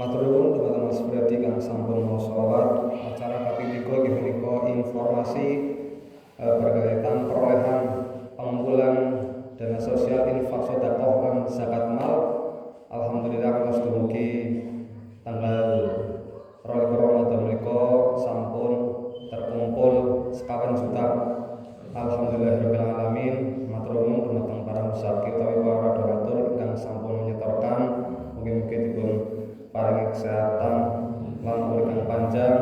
Maturipun teman-teman sepriyadi kang sampun mau sholat acara kaping 3 inggih punika informasi berkaitan perolehan pengumpulan dana sosial infak sedekah lan zakat mal. Alhamdulillah kados dumugi tanggal 22 Ramadan menika sampun terkumpul 51 juta. Alhamdulillahirabbil alamin. Matur nuwun dumateng para musafir utawi para donatur ingkang sampun menyetorkan, mugi-mugi dipun paringi kesehatan lan umur kang panjang,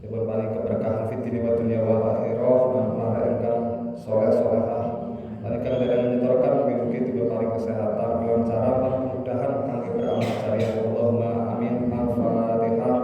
dipun paringi keberkahan fid dunya wa dunya wal akhirah, lan para ingkang saleh-salehah. Lan ingkang dereng menyetorkan mugi-mugi dipun paringi kesehatan, kelancaran lan kemudahan kangge beramal jariah. Allahumma amin. Al-Fatihah.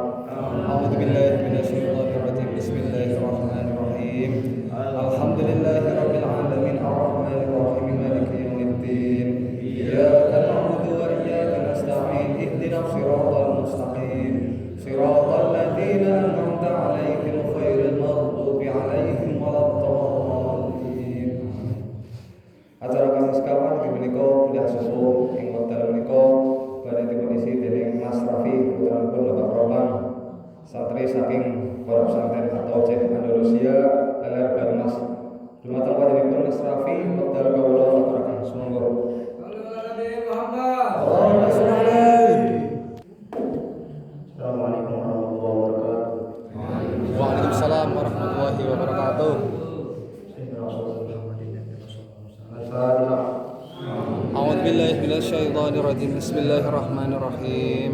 A'udzu billahi minasyaitonir rajim. Bismillahirrahmanirrahim. Alhamdulillahirabbil alamin arrahmanir rahim maliki yaumiddin. Iyyaka na'budu wa iyyaka nasta'in. Ihdinas siratal mustaqim. Siratal ladzina an'amta 'alaihim ghairil maghdubi 'alaihim waladdallin. Acara kami sekawan inggih menika kuliah subuh ing wekdal menika badhe dipunisi dening Mas Rafi putranipun Bapak Roman, santri saking Pondok Pesantren At-Taujih Andalusia LR Barnas. Dumateng panjenenganipun Mas Rafi wekdal kawula aturaken sumangga. Allahumma shalli alaihi. Assalamualaikum warahmatullahi wabarakatuh. Waalaikumsalam warahmatullahi wabarakatuh. A'udzu billahi minasyaitonir rajim. Bismillahirrahmanirrahim.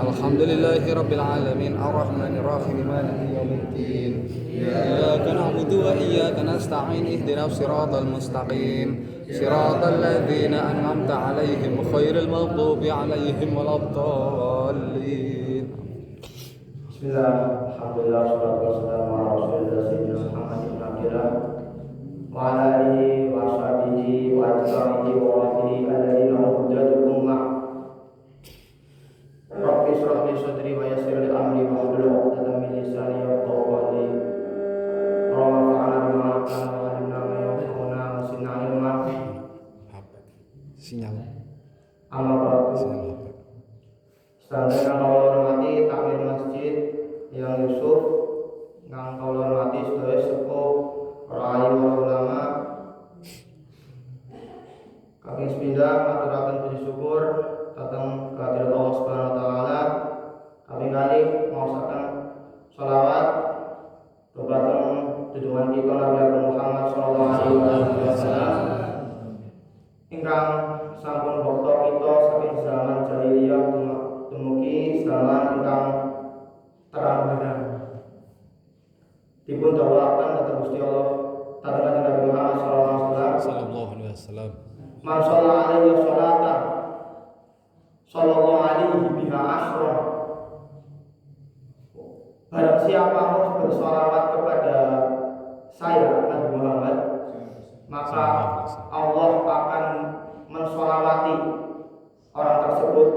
Alhamdulillahi Rabbil Alamin Ar-Rahmanir Rahim Maliki Yawmiddin Iyyaka na'budu wa iyyaka nasta'in Ihdinas siratal mustaqim Siratal ladzina an'amta 'alaihim ghairil maghdubi 'alaihim waladdallin. Bismillah, alhamdulillah, wassalatu wassalamu ala rasulillah sayyidina Muhammad ibn Abdillah wa ala alihi wa ashabihi wa atba'ihi wa walihi alladhina huddatul ummah. Rabbi shrah li sadri wa yassir li amri wa hlul 'uqdatam min lisani yafqahu qawli. Rabbana fa'alna bima 'allamtana wa 'allimna ma yanfa'una wa zidna 'ilma. Sinyal. Amma ba'du. Sedaya kang kula hormati takmir masjid yang Yusuf, kang kula hormati sedaya sepuh para alim ulama, kami sepindah ngaturaken puji syukur dhateng kehadirat Allah Subhanahu wa taala. Kami kali maosaken shalawat dhateng junjungan kita Nabi Muhammad sallallahu alaihi wasallam ingkang sampun bokto kita saking zaman jahiliyah dumugi zaman ingkang terang benderang. Dipun dawuhaken dhateng Gusti Allah dhateng Nabi Muhammad sallallahu alaihi wasallam. Man shalla alaihi sholatan sallallahu alaihi biha asyra. Barang siapa mau bersolawat kepada saya Nabi Muhammad, maka Allah akan mensolawati orang tersebut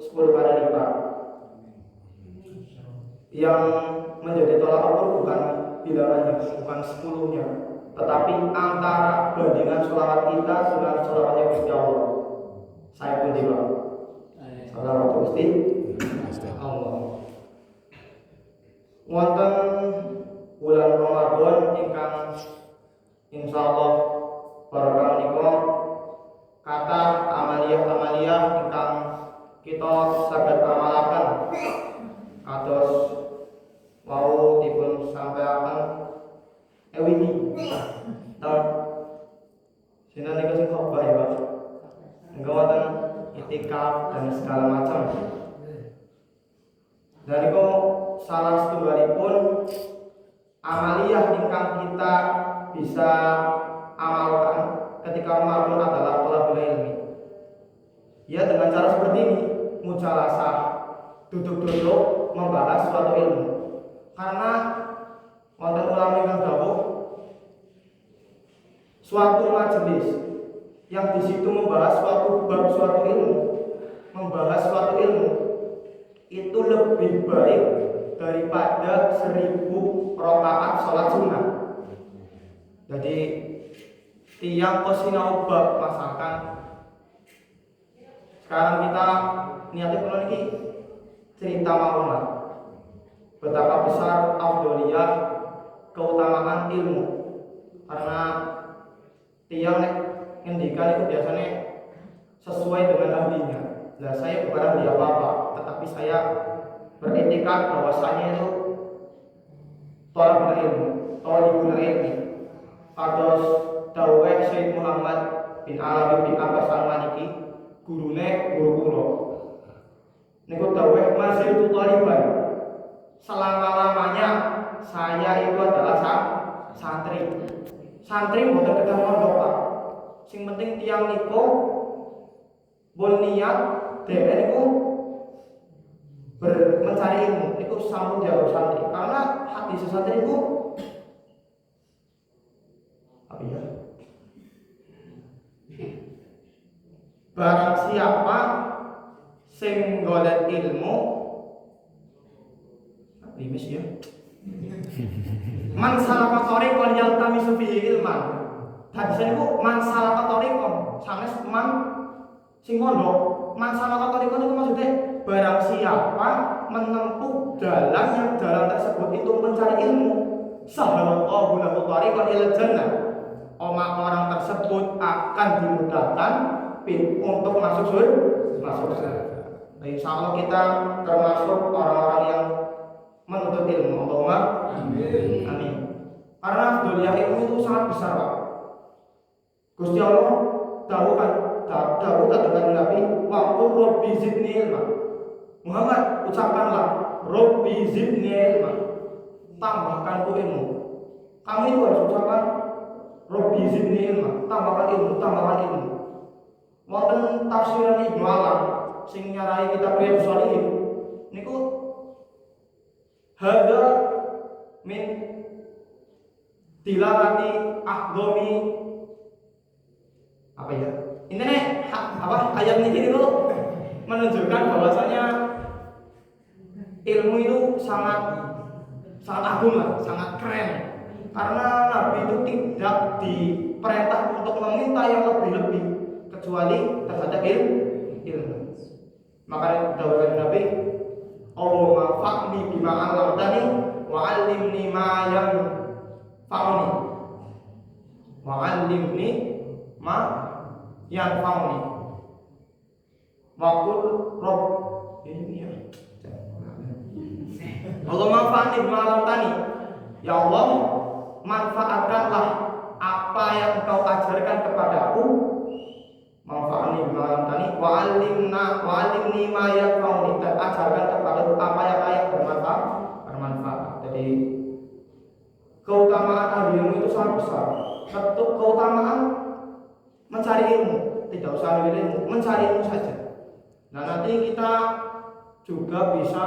10 kali lipat. Yang menjadi tolak ukur bukan bilangannya, bukan 10-nya, tetapi antara bandingan sholawat kita dengan sholawatnya Gusti Allah. Saya pun tiba. Sholawat Gusti Allah. Wonten bulan Ramadan ingkang insyaallah barokah menika kata amaliyah ingkang kita saged amalaken kados wau dipun sampaiaken wingi tahun sinan niku sing khotbah ya Pak. Engko wonten itikaf dan segala macam. Dan niku salah setunggalipun amaliyah ingkang kita bisa amalkan ketika Ramadan adalah thalabul ilmi. Ya, dengan cara seperti ini, mujalasah, duduk-duduk membahas suatu ilmu. Karena wonten ulama ingkang dawuh suatu majelis yang di situ membahas suatu bab suatu ilmu, membahas suatu ilmu itu lebih baik daripada 1000 rakaat sholat sunnah. Jadi tiang sinau bab masakan sekarang kita niatnya kalau ini cerita mawon betapa besar afdoliyah keutamaan ilmu, karena tiang ngendikan itu biasanya sesuai dengan ahlinya. Nah, saya bukan ahli apa-apa, tetapi saya beretikat bahwasanya itu thalabul ilmu, thalibul ilmi. Kados dawuh Syekh Muhammad bin Alawi bin Abbas Al-Maliki, gurune guru kula. Niku dawuh masih itu thaliban. Selama-lamanya saya itu adalah santri. Santri mboten kedah mondok, Pak. Sing penting tiyang niku bon niat dhewe niku mencari ilmu, niku sampun jauh santri. Karena hati sesantri niku apa ya? Barang siapa sing golek ilmu limis ya. Man salaka tariqan yaltamisu fihi ilman. Hadis niku man salaka tariqan, sanes man sing mondok. Man salaka tariqan itu maksudnya barang siapa menempuh jalan yang jalan tersebut itu mencari ilmu, sahalallahu lahu tariqan ilal jannah. Maka orang tersebut akan dimudahkan untuk masuk surga. Nah, insyaallah kita termasuk orang-orang yang menuntut ilmu. Allahumma amin. Karena dunia ilmu itu sangat besar, Pak. Gusti Allah dawuh dengan Nabi, wa qur rabbi zidni ilma. Muhammad, ucapkanlah Rabbi zidni ilma, tambahkanku ilmu. Kamu itu harus ucapkan Rabbi zidni ilma, tambahkan ilmu, tambahkan ilmu. Wonten tafsiran Ibnu Alam sing nyarai kitab Riyadhus Shalihin niku hadza min tilawati ahdomi apa ya? Intinya apa ayat ini itu menunjukkan bahwasanya ilmu itu sangat agung lah, sangat keren. Karena Nabi itu tidak diperintah untuk meminta yang lebih-lebih kecuali terhadap ilmu. Maka dawuh Nabi, Allahumma fa'ni bima 'allamtani wa 'allimni ma yanfa'uni. Wa 'allimni ma yanfa'uni. Wa qul rabb ini ya. Allahumma fa'ni bima 'allamtani. Ya Allah, manfaatkanlah apa yang Engkau ajarkan kepadaku. Manfaatni bima 'allamtani wa 'allimni ma yanfa'uni, dan ajarkan kepadaku apa yang bermanfaat. Jadi keutamaan ahli ilmu itu sangat besar. Satu keutamaan mencari ilmu, tidak usah ambil ilmu, mencari ilmu saja. Nah, nanti kita juga bisa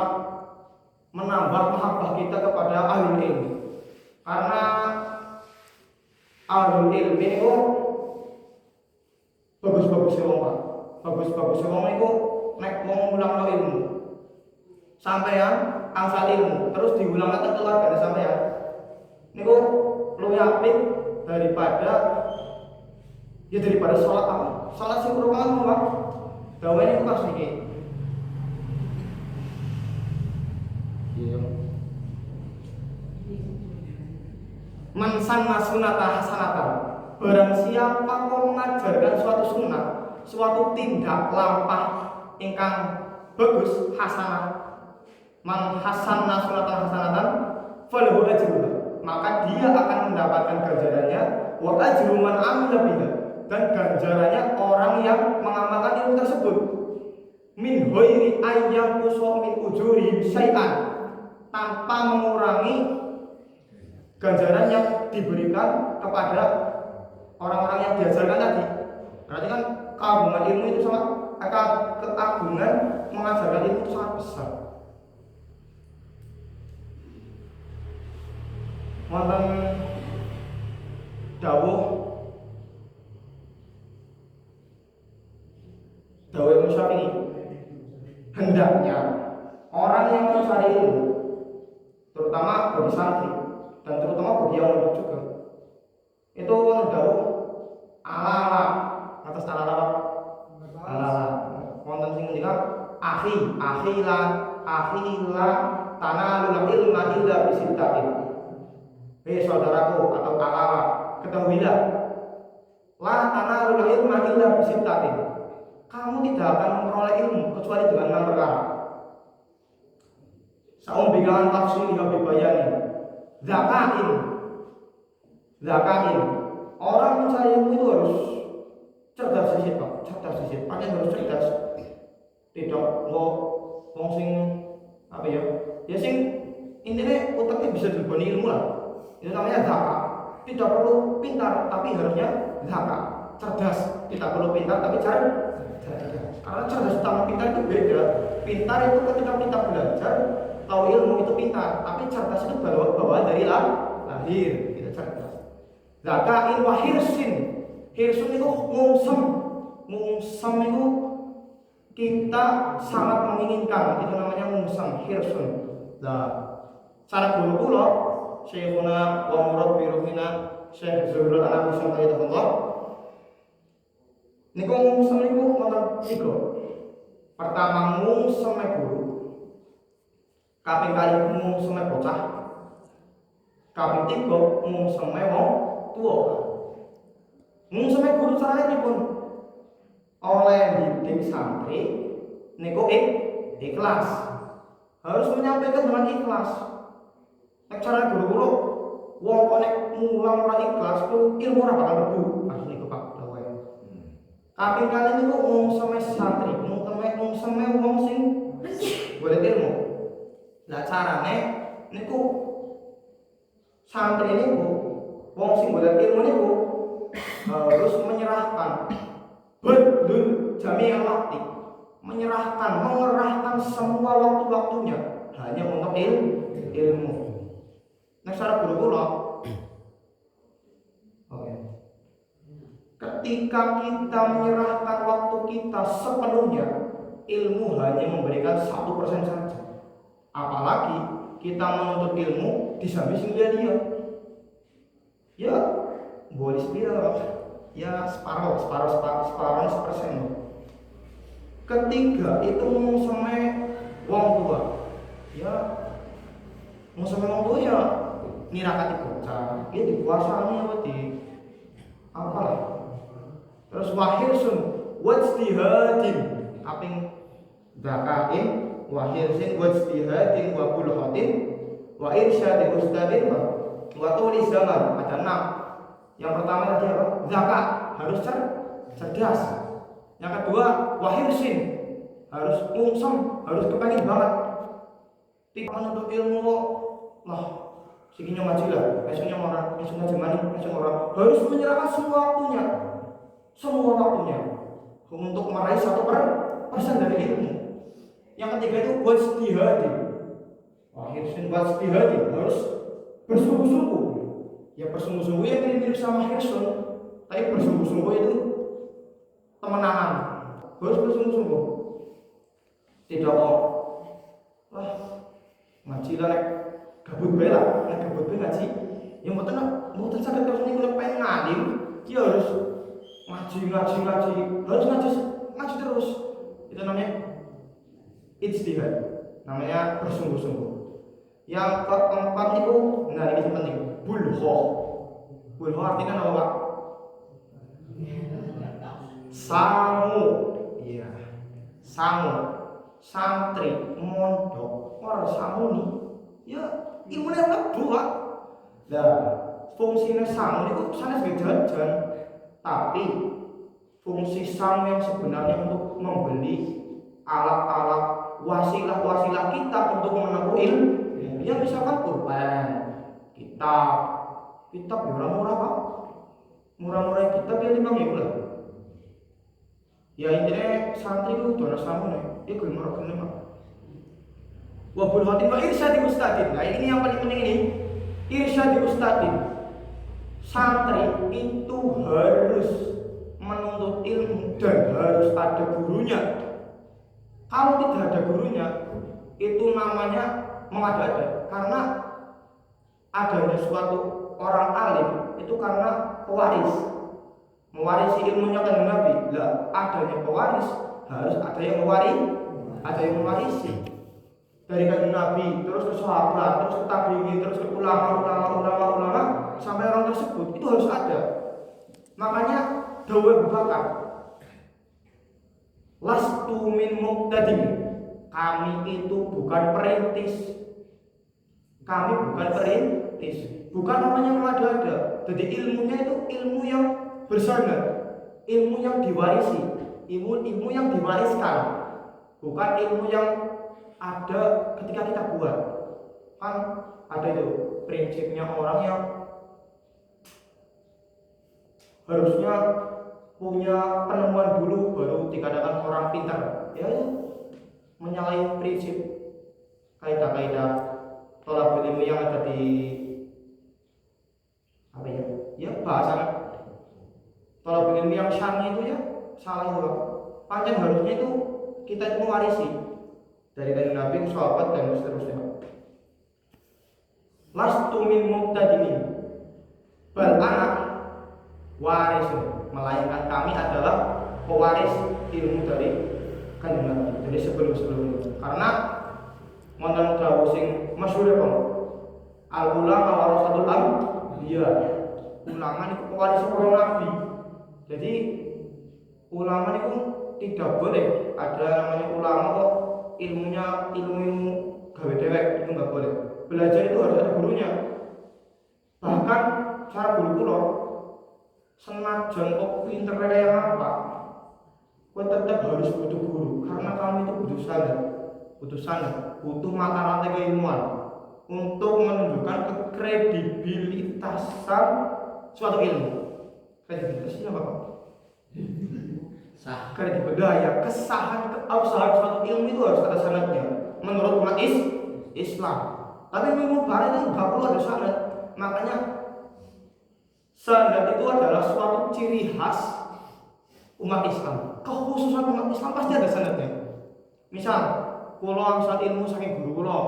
menambah mahabbah kita kepada ahli ilmu. Karena ahli ilmu itu bagus-bagus wong Pak. Bagus-bagus wong itu nek wong mulangno ilmu. Sampeyan angsal ilmu terus diulang ke keluarga sampeyan. Niku luwih apik daripada salat apa? Salat sing kurang Pak. Dawe niku pas niki. Iya. Man sanna sunnatan hasanatan. Barang siapa mengajarkan suatu sunnah, suatu tindak lampah ingkang bagus, hasanah. Man hasanna sunnatan hasanatan falahu ajruha, maka dia akan mendapatkan ganjarannya, wa ajru man amila biha, dan ganjarannya orang yang mengamalkan ilmu tersebut. Min ghairi ayyam usul min ujuri syai'an, tanpa mengurangi ganjaran yang diberikan kepada orang-orang yang diajarkan tadi. Berarti kan keagungan ilmu itu sangat, keagungan mengajarkan ilmu itu sangat besar. Wonten dawuh Imam Syafi'i, hendaknya orang yang mencari ilmu, terutama bagi santri dan terutama bagi yang muda juga, itu dawuh ala atas ala wonten sing ngendika akhila tanalul ilma illa bisittatin. Saudaraku atau ala, ketahuilah la tanalul ilma illa bisittatin, kamu tidak akan memperoleh ilmu kecuali dengan 6 perkara. Saumbikan tafsir habib bayani. Zakain. Orang mencari ilmu itu harus cerdas sih Pak, pakai harus cerdas. Tidak wong sing apa ya? Ya sing intinya utaknya bisa dileboni ilmu lah. Itu namanya zakat. Tidak perlu pintar, tapi harusnya zakat. Cerdas, tidak perlu pintar, tapi cerdas. Karena cerdas sama pintar itu beda. Pintar itu ketika kita belajar, tahu ilmu itu pintar, tapi cerdas itu bawaan dari lahir. Kita cerdas. Zakain wa hirsin. Hirsun itu ngungsem itu kita sangat menginginkan, itu namanya ngungsem, hirsun. Nah, cara guru kula Syekhuna wa murabbi ruhina Syekh Zuhrul Anabi Sallallahu niku ngungsem niku wonten 3. Pertama ngungsem guru, kaping kali ngungsem bocah, kaping 3 ngungsem wong tuwa. Ngungsem guru carane pun oleh didik santri niku ikhlas, harus menyampaikan dengan ikhlas. Nek cara guru-guru wong kok nek mulang ora ikhlas ku ilmu ora bakal mlebu. Pas niku Pak dawuh. Kaping kali niku ngungsem santri, ngungsem wong sing golek ilmu. Lah carane niku santri niku wong sing golek ilmu niku harus menyerahkan badul jami'al waktu, mengerahkan semua waktu-waktunya hanya untuk ilmu. Nah, cara guru kula, ketika kita menyerahkan waktu kita sepenuhnya, ilmu hanya memberikan 1% saja. Apalagi kita menuntut ilmu disambi dia. Ya, boleh spiral, ya separuh 1%. Ketiga itu musuhnya wong tua. Ya, musuhnya wong tua ya nirakati bocah, dia dikuasani apa di apalah. Terus wahirsun wajtihadin aping zakain wahirsin wajtihadin wa bulhatin wa irsyadi ustadin wa tuli zaman. Ada 6. Yang pertama tadi apa? Zakat, harus cerdas. Yang kedua wahirsin, harus ngungsem, harus kepengen banget. Tidak menuntut ilmu kok lah sikinya ngaji lah, besoknya orang, besok ngaji mani, besok orang. Harus menyerahkan semua waktunya untuk meraih 1% dari ilmu. Yang ketiga itu wajtihadin. Wahirsin wajtihadin, harus bersungguh-sungguh. Ya bersungguh-sungguh yang mirip sama Hirsun, tapi bersungguh-sungguh itu temenan. Harus bersungguh-sungguh. Tidak kok wah ngaji lah gabut bae lah, gabut bae ngaji. Ya mboten saged terus niku pengen ngalim, ya harus ngaji, harus ngaji terus. Itu namanya ijtihad. Namanya bersungguh-sungguh. Yang keempat itu, nah ini penting, bulho artinya apa Pak? Sangu. Iya. Sangu. Santri, mondok, orang sangu nih. Ya, ilmunya lebu Pak. Nah, fungsinya sangu itu sanes jajan. Tapi fungsi sangu yang sebenarnya untuk membeli alat-alat wasilah kita untuk menempuh ilmu. Ya misalkan pulpen, kitab ya murah Pak. Murah-murah kitab ya 5.000 lah. Ya intinya santri itu dono sangu nih. Dia gelem ora gelem Pak. Wa bulhatin wa irsyadi ustadin. Nah ini yang paling penting ini. Irsyadi ustadin. Santri itu harus menuntut ilmu dan harus ada gurunya. Kalau tidak ada gurunya, itu namanya mengada-ada. Karena adanya suatu orang alim itu karena pewaris, mewarisi ilmunya kan Nabi. Lah adanya pewaris harus ada yang mewarisi. Dari kan Nabi, terus ke sahabat, terus ke tabi'in, terus ke ulama sampai orang tersebut itu harus ada. Makanya dawuh Abu Bakar, lastu min muqtadim. Kami itu bukan perintis. Bukan namanya mengada-ada. Jadi ilmunya itu ilmu yang bersanad, ilmu yang diwarisi, ilmu yang diwariskan. Bukan ilmu yang ada ketika kita buat. Kan ada itu prinsipnya orang yang harusnya punya penemuan dulu baru dikatakan orang pintar. Ya menyalahi prinsip kaidah-kaidah tolak ilmu yang ada di apa ya? Ya bahasa tolak ilmu yang syar'i itu ya salah itu. Pancen harusnya itu kita itu mewarisi dari Nabi, sahabat dan seterusnya. Lastu min muqtadimin bal anak waris, melainkan kami adalah pewaris ilmu dari kanjeng Nabi, dari sebelum-sebelumnya. Karena wonten dawuh sing masyhur ya, al ulama warasatul anbiya. Ulama niku pewaris para nabi. Jadi ulama niku tidak boleh ada namanya ulama kok ilmu gawe dewek, itu enggak boleh. Belajar itu harus ada gurunya. Bahkan cara guru kula senajan kok pinter yang apa, kau tetap harus butuh guru karena kamu itu butuh standar. butuh mata rantai keilmuan untuk menunjukkan kekredibilitasan suatu ilmu. Kredibilitasnya apa, Pak? Sah. Kredibilitas ya, kesahan, keabsahan suatu ilmu itu harus ada sanadnya menurut umat Islam. Tapi ilmu barat itu nggak perlu ada sanad. Makanya sanad itu adalah suatu ciri khas umat Islam. Kekhususan umat Islam pasti ada sanadnya. Misal, kula angsal ilmu saking guru kula,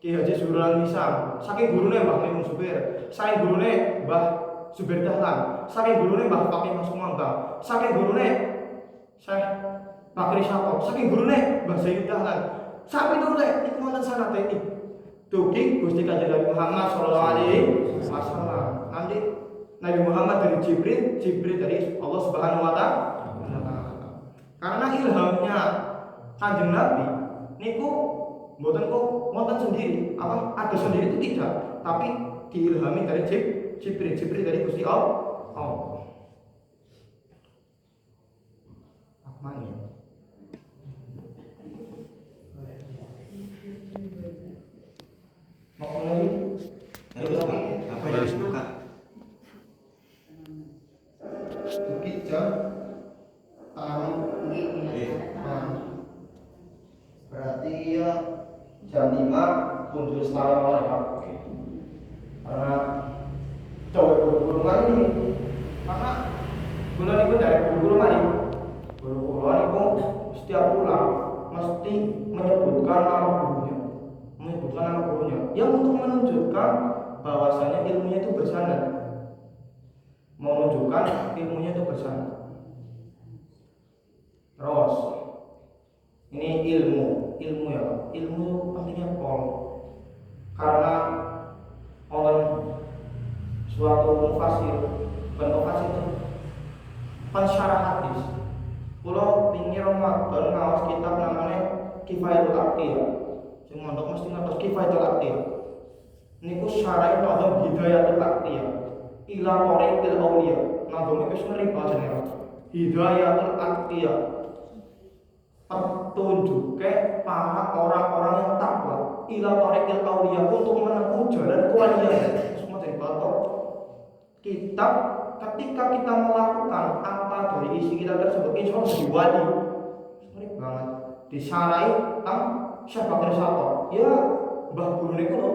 Ki Haji Zuhran Misal, saking gurune Mbah Maimun Zubir, saking gurune Mbah Zubir Dahlan, saking gurune Mbah Fakih Mas Kumambang, saking gurune Syekh Bakri Syato, saking gurune Mbah Zaid Dahlan. Sampai turune iku wonten sanad iki. Dugi Gusti Kanjeng Nabi Muhammad sallallahu alaihi wasallam. Nanti Nabi Muhammad dari Jibril, Jibril dari Allah Subhanahu wa taala. Karena ilhamnya Kanjeng Nabi niku mboten kok wonten sendiri, apa ada sendiri itu tidak, tapi diilhami dari Jibril dari Gusti Allah. Apa ya? Mau lagi? Apa yang dibuka? Bukit jam berarti ya jam 5 muncul setengah oleh Pak. Karena coba guru-guru ini, karena bulan itu dari guru-guru ini, guru-guru itu setiap pulang mesti menyebutkan nama gurunya, yang untuk menunjukkan bahwasanya ilmunya itu bersanad, menunjukkan ilmunya itu bersanad. Terus ini ilmu ya, ilmu pentingnya pol, karena oleh suatu mufasir itu pensyarah hadis. Kulo pingin Ramadan ngawas kitab namanya Kifayatul Aqiyah. Sing mondok mesti ngertos Kifayatul Aqiyah. Niku syarahe nodom Hidayatul Aqiyah ila Thariqil Auliya. Nodom iku ngeri bacane. Hidayatul Aqiyah, petunjuk para orang-orang yang takwa ila Thariqil Auliya, untuk menempuh jalan kewalian. Semua dari batok kitab. Ketika kita melakukan apa dari isi kita tersebut, insya Allah jadi wali. Menarik banget. Disarai tentang Syekh Bakri Syato. Ya, mbah guru ini kata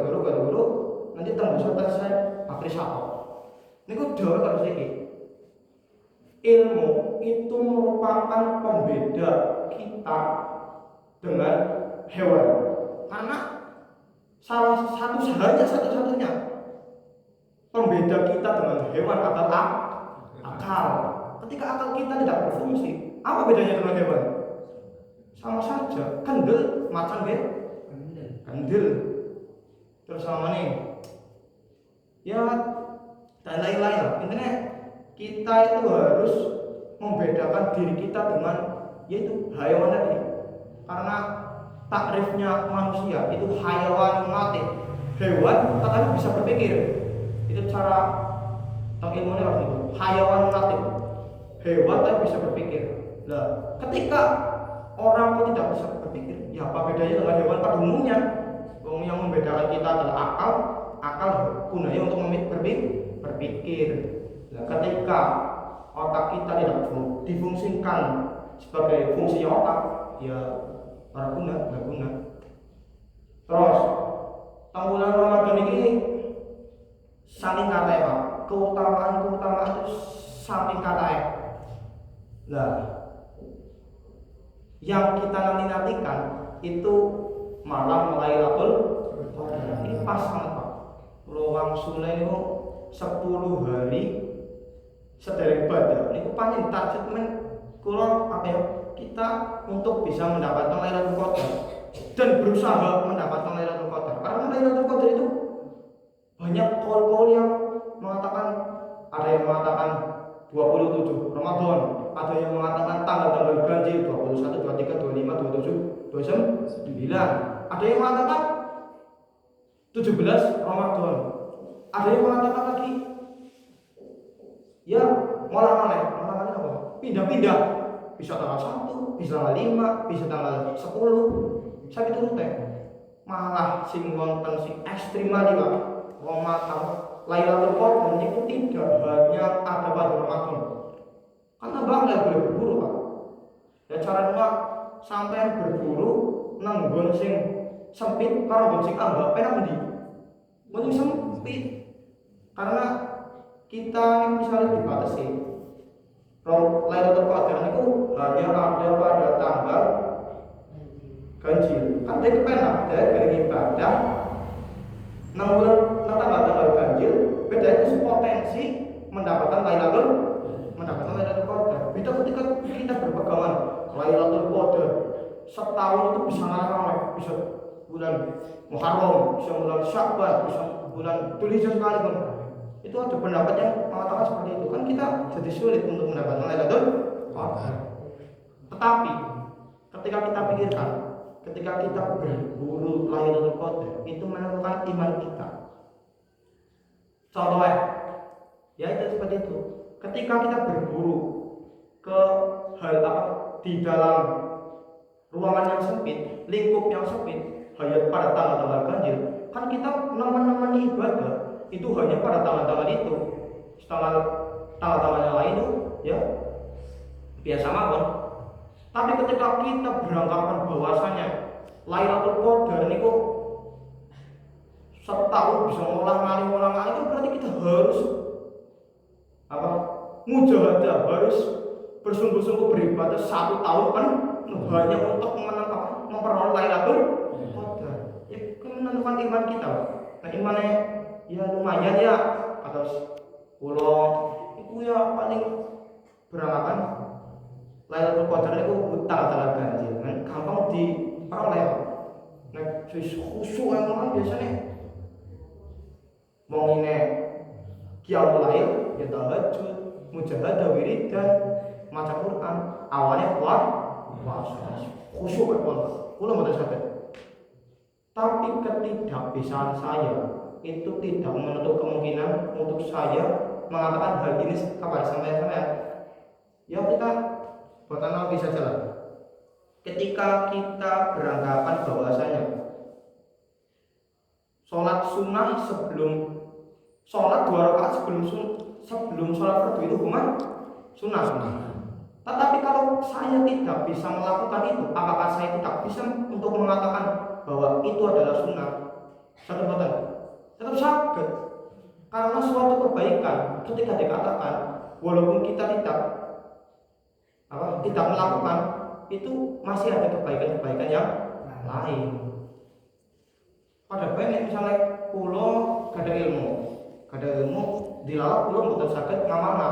guru. Nanti tembus atas Syekh Bakri Syato. Ini kok jauh kalau sedikit. Ilmu itu merupakan pembeda kita dengan hewan. Karena satu-satunya pembeda kita dengan hewan adalah akal. Ketika akal kita tidak berfungsi, apa bedanya dengan hewan? Sama saja, kendel macan kendel. Terus sama nih, ya dan lain-lain lah. Intinya kita itu harus membedakan diri kita dengan yaitu hewan tadi. Karena takrifnya manusia itu hayawan mati, hewan tetapi bisa berpikir. Itu cara ilmunya harus itu. Hayawan natif, hewan tapi bisa berpikir. Nah, ketika orang kok tidak bisa berpikir, ya apa bedanya dengan hewan pada umumnya? Yang membedakan kita adalah akal gunanya untuk berpikir. Nah, ketika otak kita tidak difungsikan sebagai fungsi otak, ya para guna, nggak guna. Terus, bulan Ramadan ini saking kata Pak, keutamaan itu saking kata. Nah, yang kita nantikan itu malam Lailatul Qadar. Ini pas banget Pak. Luang Sule itu 10 hari sederek Badar. Ini panjang target kula apa ya? Kita untuk bisa mendapatkan Lailatul Qadar dan berusaha mendapatkan Lailatul Qadar. Karena Lailatul Qadar itu banyak kaul yang mengatakan, ada yang mengatakan 27 Ramadan, ada yang mengatakan tanggal-tanggal ganjil 21, 23, 25, 27, 29. Ada yang mengatakan 17 Ramadan. Ada yang mengatakan lagi ya malah apa? Pindah-pindah. bisa tanggal 1, bisa tanggal 5, bisa tanggal 10. Sakit urut malah sing wonten sing ekstrim mali Pak. Wong matang Lailatul Qadar niku tidak hanya ada pada Ramadan. Karena bangga boleh berburu Pak. Ya caranya sampai berburu nang nggon sing sempit karo nggon sing ambak penak ndi? Nggon sing sempit. Karena kita ini misalnya dibatasi. Lailatul Qadar niku hanya ada pada tanggal ganjil. Kan dia penak, dia dari ibadah. Nang bulan tanggal ganjil, beda itu potensi mendapatkan Lailatul Qadar. Beda ketika kita berpegangan Lailatul Qadar setahun itu bisa ngalami, bisa bulan Muharram, bisa bulan Sya'ban, bisa bulan Dzulhijjah sekali pun. Itu ada pendapat yang mengatakan seperti itu. Kan kita jadi sulit untuk mendapatkan Lailatul Qadar. Tetapi ketika kita pikirkan, ketika kita berburu Lailatul Qadar, itu menentukan iman kita. Contohnya, ya itu seperti itu. Ketika kita berburu ke hal apa di dalam ruangan yang sempit, lingkup yang sempit, hanya pada tanggal-tanggal ganjil, kan kita menemani ibadah itu hanya pada tanggal-tanggal itu. Tanggal-tanggal yang lain itu, ya biasa mawon. Tapi ketika kita beranggapan bahwasanya Lailatul Qadar niku setahun bisa ngulang-ngali kan berarti kita harus apa? Mujahadah, harus bersungguh-sungguh beribadah 1 tahun kan hanya untuk memperoleh Lailatul Qadar. Ya menentukan iman kita. Nah imannya ya lumayan ya atas pulau itu ya paling beranggapan Lailatul Qadar itu tanggal ganjil kan gampang diperoleh. Nah khusyuk yang biasanya mau ini qiyamul lail ya tahajud, mujahadah wiridan, maca Quran, awalnya puasa. Khusyuk kan kula mboten saged. Tapi ketidakbisaan saya itu tidak menutup kemungkinan untuk saya mengatakan hal ini kepada sampean. Ya kita buat analogi saja lah. Ketika kita beranggapan bahwasanya sholat sunnah sholat 2 rakaat sebelum sholat fardu itu hukuman sunnah. Tetapi kalau saya tidak bisa melakukan itu, apakah saya tidak bisa untuk mengatakan bahwa itu adalah sunnah? Tetap sakit. Karena suatu kebaikan ketika dikatakan walaupun kita tidak melakukan itu masih ada kebaikan-kebaikan yang lain. Pada banyak misalnya kulo gak ada ilmu dilalap kulo mboten saged ngamalna.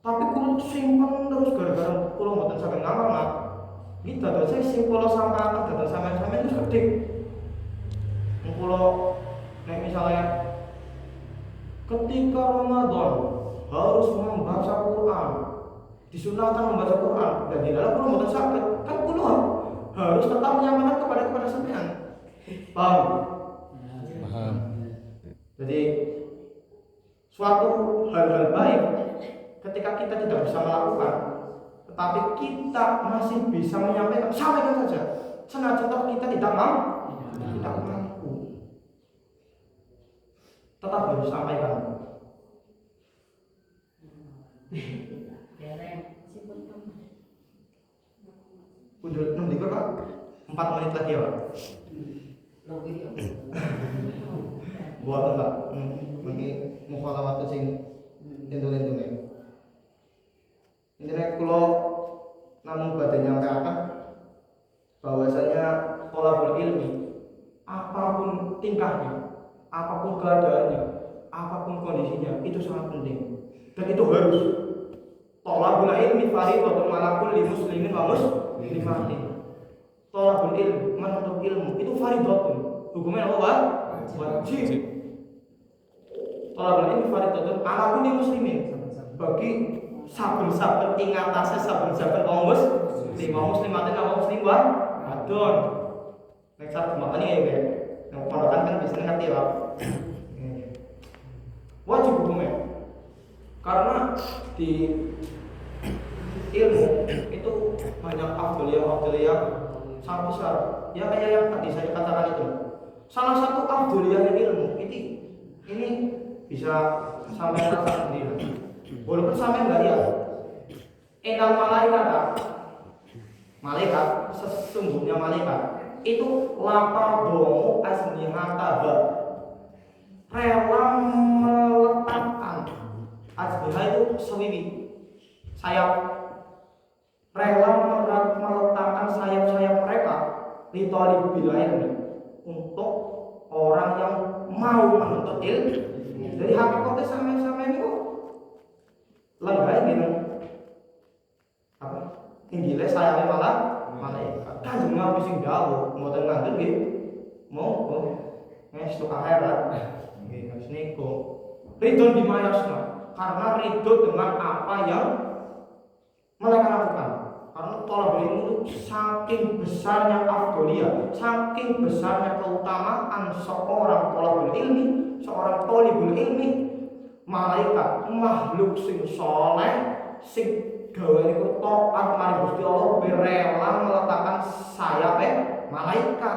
Tapi kulo simpen terus gara-gara kulo mboten saged ngamalna. Iki dados sing kulo sampaikan dados sampeyan itu gede. Kulo nek misalnya ketika Ramadan harus membaca Quran, disunahkan membaca Quran dan di dalam kulo mboten saged, kan kulo harus tetap menyampaikan kepada sampeyan. Paham? Jadi suatu hal-hal baik ketika kita tidak bisa melakukan, tetapi kita masih bisa menyampaikan, sampaikan saja. Senajan kita tidak mampu, tetap harus sampaikan. Udah 6 menit Pak, 4 menit lagi ya Pak. Buat Pak, ini mukhalawat sing tentu-tentu. Intinya kalau namun badhe nyampaikan bahwasanya thalabul ilmi apapun tingkahnya, apapun keadaannya, apapun kondisinya itu sangat penting dan itu harus. Thalabul ilmi fardhatun ala kulli muslimin wa muslimatin. Thalabul ilmi, menuntut ilmu itu fardhatun. Hukumnya apa? Wajib. Thalabul ilmi fardhatun ala kulli muslimin. Bagi saben-saben ingatase saben-saben kaum muslimatin kaum muslim wadon. Nek sak makane ya. Nek ponakan kan bisa ngerti lah. Wajib hukumnya. Karena di ilmu itu banyak afdoliyah sangat besar. Ya kayak yang tadi saya katakan itu. Salah satu afdoliyahnya ilmu ini bisa sampai rasa sendiri. Walaupun sampai nggak lihat. Enal malaikat sesungguhnya malaikat itu lapadomu asnihataba, rela meletakkan asniha itu sewiwi sayap, rela meletakkan sayap-sayap mereka di thalibil ilmi untuk orang yang mau menuntut ilmu. Jadi hakikatnya sama ini kok lenggah gitu apa inggilnya sayapnya malah malaikat kan Nabi sing dawuh mboten ngandel nggih monggo wis tuk akhirat nggih wis niku ridho dimayasna karena ridho dengan apa yang mereka lakukan. Karena tolak ilmu itu saking besarnya afdoliyah, saking besarnya keutamaan seorang tolabul ilmi, seorang tolibul ilmi, malaikat makhluk sing soleh sing gawe niku taat marang Gusti Allah berela meletakkan sayapnya malaikat.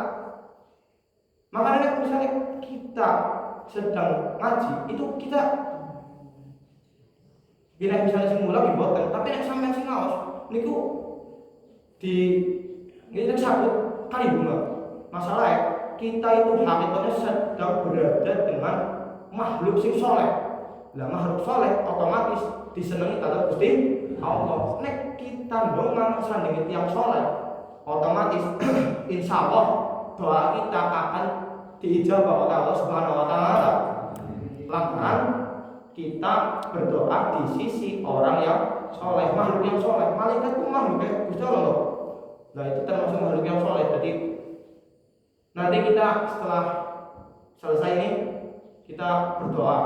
Makanya misalnya kita sedang ngaji itu kita bila misalnya sing mulang diboten, tapi nek sampean sing ngaos niku di ini tersabut kali bunga. Masalahnya kita itu hakikatnya sedang berada dengan makhluk sing soleh. Lah makhluk soleh otomatis disenangi karo Gusti Allah. Nek kita ndonga sandingi tiyang soleh, otomatis insya Allah doa kita akan diijabah oleh Allah Subhanahu wa taala. Lantaran kita berdoa di sisi orang yang soleh, makhluk yang soleh. Malaikat itu makhluk ya Gusti Allah. Nah itu termasuk makhluk yang soleh. Jadi nanti kita setelah selesai ini kita berdoa.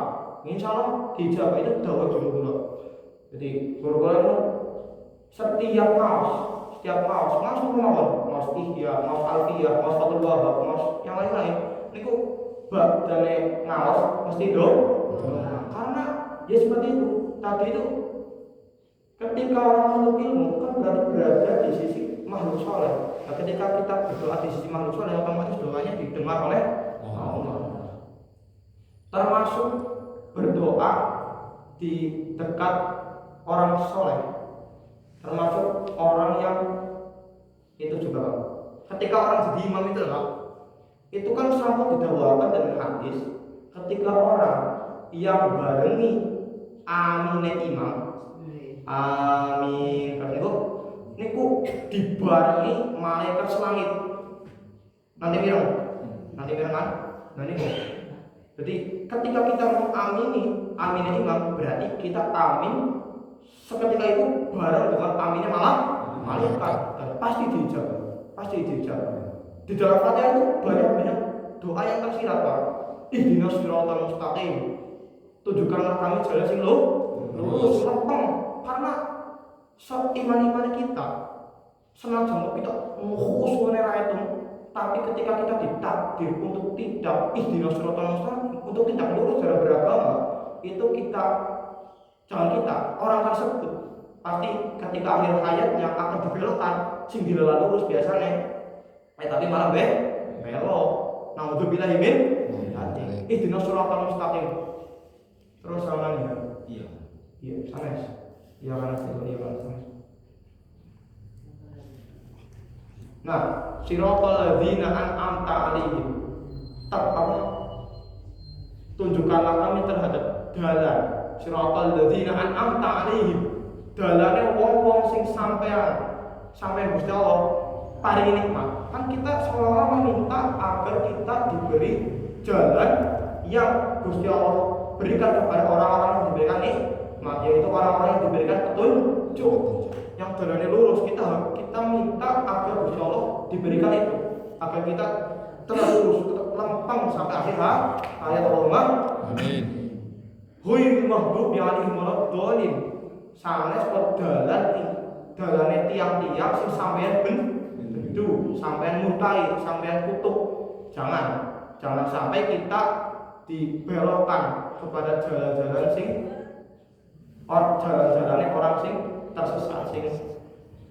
Insya Allah dijawab itu doa guru-guru. Jadi guru-guru itu setiap maus langsung mawon, maus ihya, maus alfiyah, maus fatul wahab, maus yang lain-lain. Niku badane ngaos mesti karena ya seperti itu. Tadi itu ketika orang menuntut ilmu kan berarti berada di sisi makhluk soleh. Nah, ketika kita berdoa di sisi makhluk soleh, otomatis doanya didengar oleh Allah. Termasuk berdoa di dekat orang soleh, termasuk orang yang itu juga. Ketika orang jadi imam itu kan selalu didahulukan dengan hadis. Ketika orang yang barengi amine imam, amin karena niku dibarengi malaikat selangit. Nanti bilang kan? Nah niku. Jadi ketika kita mengamini amine imam berarti kita amin seketika itu bareng dengan aminnya malah malaikat dan pasti dijawab. Di dalam Fatihah itu banyak doa yang tersirat Pak. Ihdinas siratal mustaqim. Tunjukkanlah kami jalan sing lurus lempeng. Karena iman kita senajan kita khusyuk ra itu, tapi ketika kita ditakdir untuk tidak ihdinas siratal mustaqim, untuk tidak lurus dalam beragama, itu orang tersebut pasti ketika akhir hayatnya akan dibelokkan sing dilala lurus biasanya. Tapi malah belok. Naudzubillahi min dzalik. Ihdinas siratal mustaqim. Terus sama nih. Iya, sanes. Iya kan sanes. Nah, siratal ladzina an'amta 'alaihim. Tunjukkanlah kami terhadap dalan siratal ladzina an'amta 'alaihim. Dalane wong-wong sing sampean Gusti Allah paringi nikmat. Kan kita seolah-olah meminta agar kita diberi jalan yang Gusti Allah berikan kepada orang-orang yang diberikan nikmat, yaitu orang-orang yang diberikan petunjuk yang jalannya lurus. Kita minta agar Gusti Allah diberikan itu, agar kita terus lempeng sampai akhir ayat Allah. Amin. Huir maghdubi alaihim waladdallin. Sanes dalane tiang-tiang sing sampeyan bendu, sampeyan murkai, sampeyan kutuk. Jangan sampai kita dibelokkan kepada jalan-jalan sing jalan-jalannya orang sing tersesat sing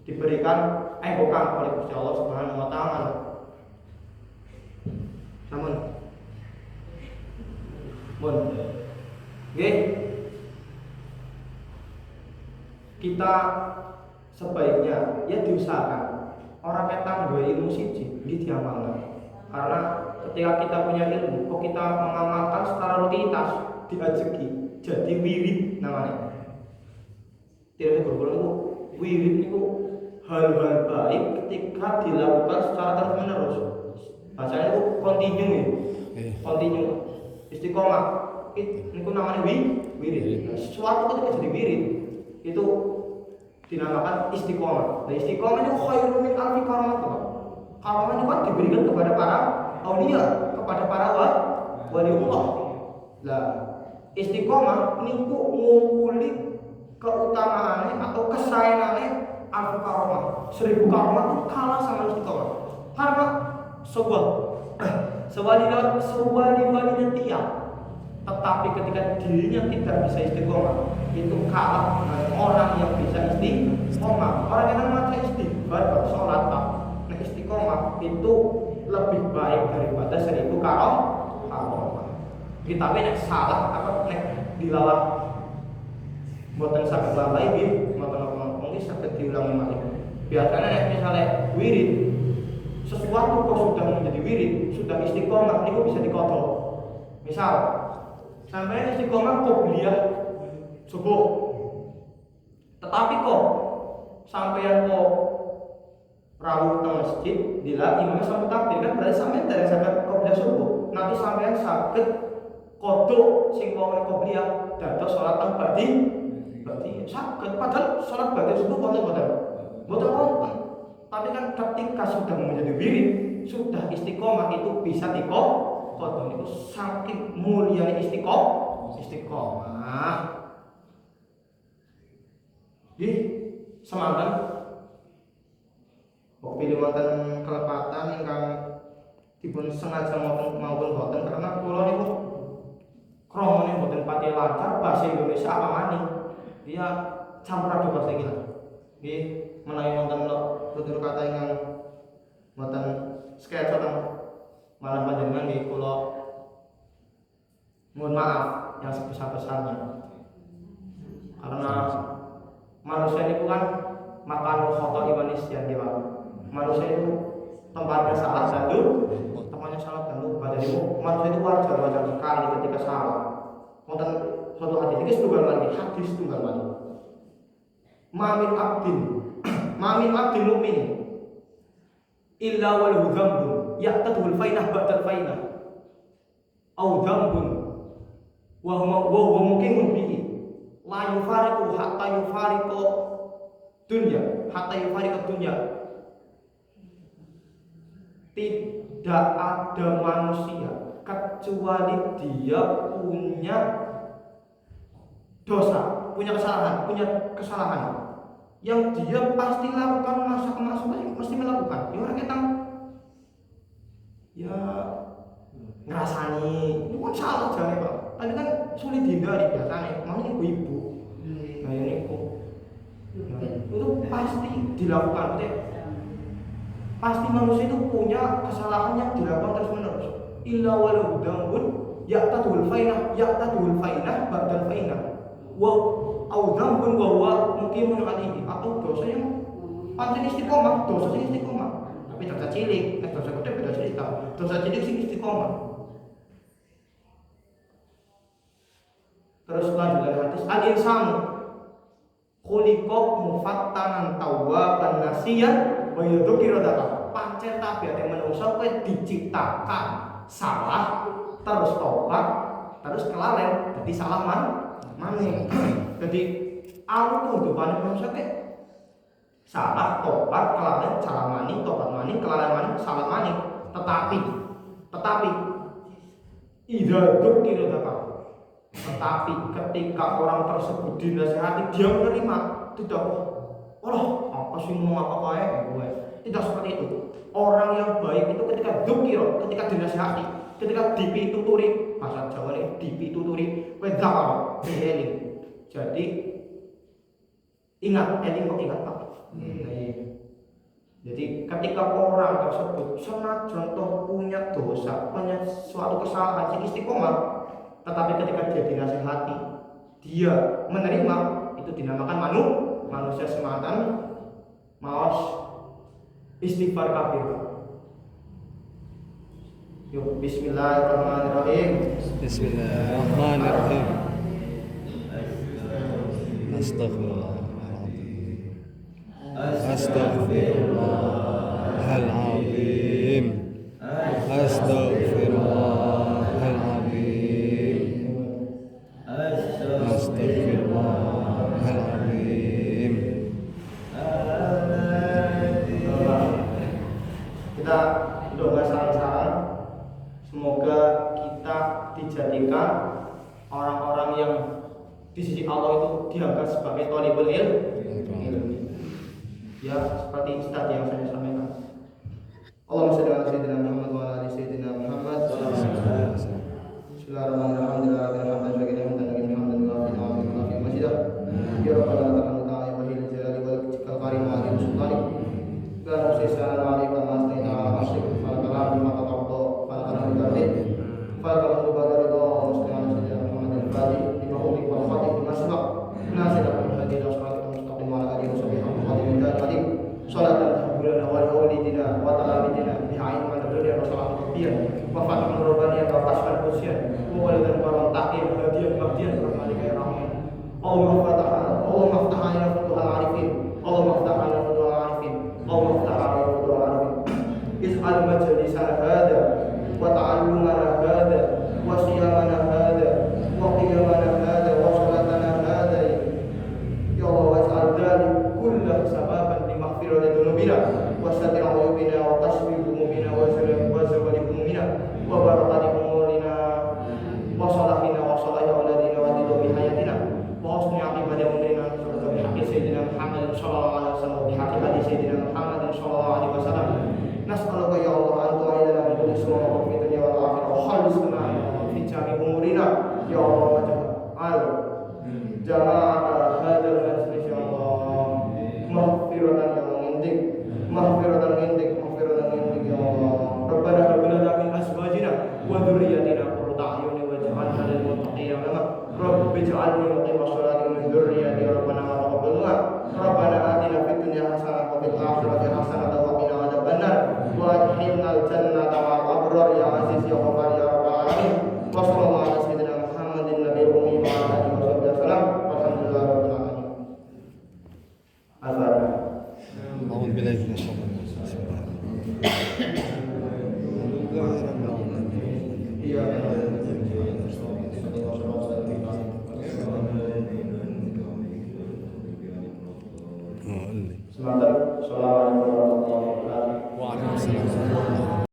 diberikan bukan oleh Gusti Allah Subhanahu wa taala. Namun nggih kita sebaiknya ya diusahakan orang ketang dua ilmu siji iki diamalkan. Karena ketika kita punya ilmu kok kita mengamalkan secara rutinitas diajeki jadi wirid namanya. Tidak berguna itu wirid itu hal-hal baik ketika dilakukan secara terus menerus. Bahasanya itu continue ya. Continue. Istiqomah. Itu namanya wirid. Suatu ketika jadi wirid itu dinamakan istiqomah. Nah, istiqomah itu khairun min alfi karamat. Karamat itu kan diberikan kepada para aulia, kepada para waliullah. Lah, istiqomah niku ngumpuli keutamaannya atau kesayangannya alfi karamat. 1000 karamat itu kalah sama istiqomah. Karena sewali-walinya tiap, tetapi ketika dirinya tidak bisa istiqomah itu kalah dengan orang yang bisa istiqomah. Orang yang mata istighfar bersolat, nah istiqomah itu lebih baik daripada 1000 karamat. Kita nek salah apa nek dilalah mboten saged lalai nggih, mboten saged diulangi malih. Biasanya nek misalnya wirid sesuatu kok sudah menjadi wirid, sudah istiqomah niku bisa dikodok. Misal sampai istiqomah qobliyah subuh. Tetapi kok sampeyan kok rawuh nang masjid dila imamnya sampai takbir kan berarti sampeyan dari sampai qobliyah subuh. Nanti sampeyan saged kodok sing wong qobliyah dados salat teng ba'di saged padahal salat ba'di subuh boten. Tapi kan ketika sudah menjadi wirid, sudah istiqomah itu bisa kodok. Itu saking mulianya istiqomah. Semangat kok pilih wonten kelepatan ingkang dipun sengaja maupun boten karena kula niku kromone boten pati lancar bahasa Indonesia apa maning. Dia campur aduk bahasa iki. Nggih, menawi wonten tutur kata ingkang boten sketsa malah panjenengan nggih kula mohon maaf yang sebesar-besarnya. Karena manusia itu kan makan khoto ibanis yang dia. Manusia itu tempatnya salah satu, tempatnya salah dan lupa. Jadi manusia itu wajar sekali ketika salah. Wonten suatu hadis hadis tunggal lagi. Mamin abdin mukmin illa walahu dzambun ya'tadul fainah ba'dal fainah au dzambun wa huwa muqimun bihi la yufariqu hatta yufariqu dunya. Tidak ada manusia kecuali dia punya dosa, punya kesalahan yang dia pasti lakukan masa pasti melakukan. Ya orang kita ya ngerasani ini kan salah jane Pak. Tadi kan sulit dihindari biasanya, makanya ibu-ibu. Nah ini kok itu pasti dilakukan. Pasti manusia itu punya kesalahan yang dilakukan terus menerus. Illa walau dzambun ya'tadul fainah ba'dal fainah. Wa au dzambun wa huwa muqimun 'alaihi. Atau dosa yang pancen istiqomah, dosa sing istiqomah. Tapi dosa cilik, dosa gede beda cerita. Dosa cilik sing istiqomah. Terus lanjutan hadis al-insan khuliqa mufattanan tawwaban nasiyan wa yadhkuru dzaka. Pancen tabiate manungsa kowe diciptakan salah terus tobat terus kelalen dadi salah maneh. Jadi alur kehidupan manusia kowe salah tobat kelalen salah maneh tobat maneh kelalen maneh salah maneh. Tetapi idza dzukira dzaka. Tetapi ketika orang tersebut dinasihati dia menerima, tidak apa sih ngomong apa kae gue. Tidak seperti itu. Orang yang baik itu ketika dzukira, ketika dinasihati, ketika dipituturi, bahasa Jawa ini dipituturi, kowe zakar, dieling. Jadi Ingat, kok ingat Pak. Jadi ketika orang tersebut senajan toh punya dosa, punya suatu kesalahan sing istiqomah, tetapi ketika dia dinasihati, dia menerima, itu dinamakan manusia sematan maos istighfar kabir. Yuk, bismillahirrahmanirrahim. Bismillahirrahmanirrahim. Astaghfirullah. Astaghfirullahaladzim. Astaghfirullahaladzim. Astaghfirullahaladzim. Kita doa saling-saling. Semoga kita dijadikan orang-orang yang di sisi Allah itu dianggap sebagai thalibul ilmi. Ya, seperti tadi yang saya sampaikan. Allahumma shalli ala sayyidina Muhammad wa ala ali sayyidina Muhammad. Bismillahirrahmanirrahim. Ya Rabbana lakal ta'ala wa lil jalali wal karim wa lil sultani. La nusisa ala alayka ma astaina ala nafsik. Falakalam bima tatardo. Falakalam bidardin. Falakalam bidardin. Allahumma shalli ala sayyidina Muhammad al-Fatih. Lima ulik wal fatih. Lima sabak. Nasilakum hadina salatul mustaqim wa ala alihi wa sahbihi. Salatan tahbulana wa liwalidina wa ta'amidina bi'ain wa nabiyyina wa salatu rabbiyan wa fatihun rabbaniyan wa kasfan kusyan wa walidan wa rantakin hadiyan mahdiyan rahmanika ya rahman. Allahumma ftah ala futuhal arifin. Allahumma ftah ala futuhal arifin. Allahumma ftah ala futuhal arifin. Is'al majlisana hada wa ta'allumana hada wa siyamana hada wa qiyamana hada wa salatana hada. Ya Allah waj'al dhalik kullahu sababan ذنوبنا وستر عيوبنا وكشف همومنا وزوال همومنا وبركات امورنا وصلاحنا وصلاح اولادنا وتدوم حياتنا وحسن عاقبه امرنا بحق سيدنا محمد صلى الله عليه وسلم وبحق حديث سيدنا محمد صلى الله عليه وسلم. نسألك يا الله ان تعيننا من كل سوء في الدنيا والاخره وخلصنا في جميع امورنا يا الله واجعل جماعة هذا المجلس يا الله مغفرة مغفرة عندك يا الله. ربنا هب لنا من أزواجنا وذرياتنا قرة أعين واجعلنا للمتقين إماما. رب اجعلني مقيم الصلاة ومن ذريتي ربنا وتقبل دعاء. ربنا آتنا في الدنيا حسنة وفي الآخرة حسنة وقنا عذاب النار وأدخلنا الجنة مع الأبرار يا عزيز يا غفار يا رب العالمين. وصلى الله على سيدنا محمد النبي الأمي وعلى آله وصحبه وسلم والحمد لله رب العالمين. الفاتحة. أعوذ بالله من الشيطان Semangat, assalamualaikum warahmatullahi wabarakatuh.